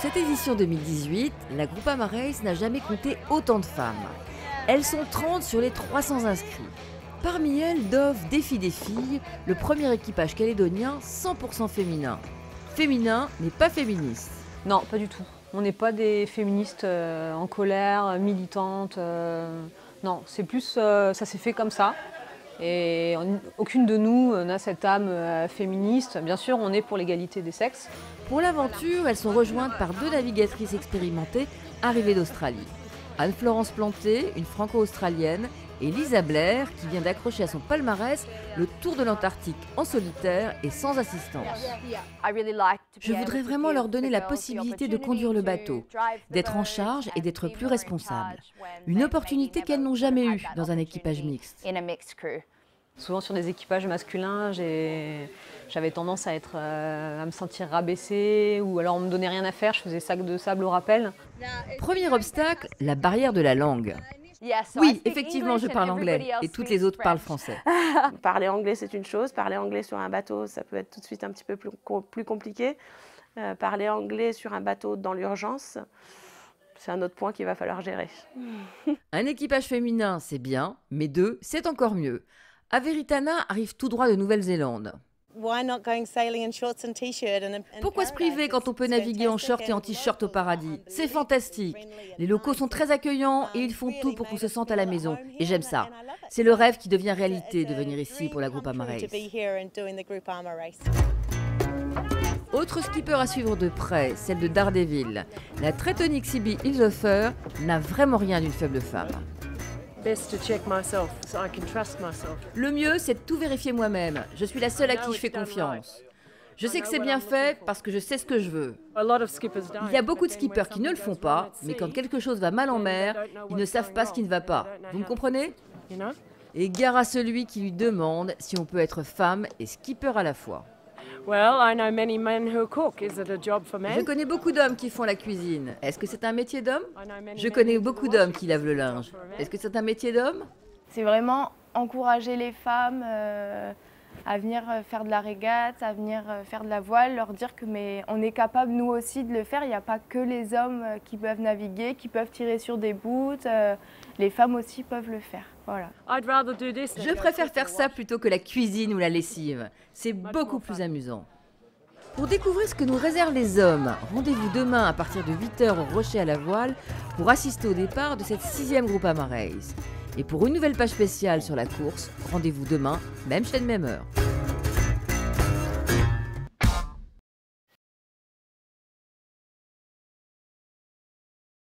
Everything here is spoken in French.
cette édition 2018, la Groupama Race n'a jamais compté autant de femmes. Elles sont 30 sur les 300 inscrits. Parmi elles, Dove défie des filles, le premier équipage calédonien 100% féminin. Féminin, mais pas féministe. Non, pas du tout. On n'est pas des féministes en colère, militantes. Non, c'est plus, ça s'est fait comme ça. Et aucune de nous n'a cette âme féministe. Bien sûr, on est pour l'égalité des sexes. Pour l'aventure, elles sont rejointes par 2 navigatrices expérimentées arrivées d'Australie. Anne-Florence Planté, une franco-australienne, et Lisa Blair, qui vient d'accrocher à son palmarès le tour de l'Antarctique en solitaire et sans assistance. Je voudrais vraiment leur donner la possibilité de conduire le bateau, d'être en charge et d'être plus responsables. Une opportunité qu'elles n'ont jamais eue dans un équipage mixte. Souvent sur des équipages masculins, j'avais tendance à me sentir rabaissée, ou alors on me donnait rien à faire, je faisais sac de sable au rappel. Premier obstacle, la barrière de la langue. Oui, effectivement, je parle anglais et toutes les autres parlent français. Parler anglais, c'est une chose. Parler anglais sur un bateau, ça peut être tout de suite un petit peu plus compliqué. Parler anglais sur un bateau dans l'urgence, c'est un autre point qu'il va falloir gérer. Un équipage féminin, c'est bien, mais 2, c'est encore mieux. Averitana arrive tout droit de Nouvelle-Zélande. Pourquoi se priver quand on peut naviguer en short et en t-shirt au paradis? C'est fantastique. Les locaux sont très accueillants et ils font tout pour qu'on se sente à la maison. Et j'aime ça. C'est le rêve qui devient réalité de venir ici pour la Groupama Race. Autre skipper à suivre de près, celle de Daredevil. La très tonique Sibylle Hilshofer n'a vraiment rien d'une faible femme. Le mieux, c'est de tout vérifier moi-même. Je suis la seule à qui je fais confiance. Je sais que c'est bien fait parce que je sais ce que je veux. Il y a beaucoup de skippers qui ne le font pas, mais quand quelque chose va mal en mer, ils ne savent pas ce qui ne va pas. Vous me comprenez? Et gare à celui qui lui demande si on peut être femme et skipper à la fois. Je connais beaucoup d'hommes qui font la cuisine. Est-ce que c'est un métier d'homme? Je connais beaucoup d'hommes qui lavent le linge. Est-ce que c'est un métier d'homme? C'est vraiment encourager les femmes à venir faire de la régate, à venir faire de la voile, leur dire que on est capable nous aussi de le faire. Il n'y a pas que les hommes qui peuvent naviguer, qui peuvent tirer sur des bouts. Les femmes aussi peuvent le faire. Voilà. Je préfère faire ça plutôt que la cuisine ou la lessive. C'est beaucoup plus amusant. Pour découvrir ce que nous réservent les hommes, rendez-vous demain à partir de 8 h au Rocher à la Voile pour assister au départ de cette 6e Groupama Race. Et pour une nouvelle page spéciale sur la course, rendez-vous demain, même chaîne, même heure.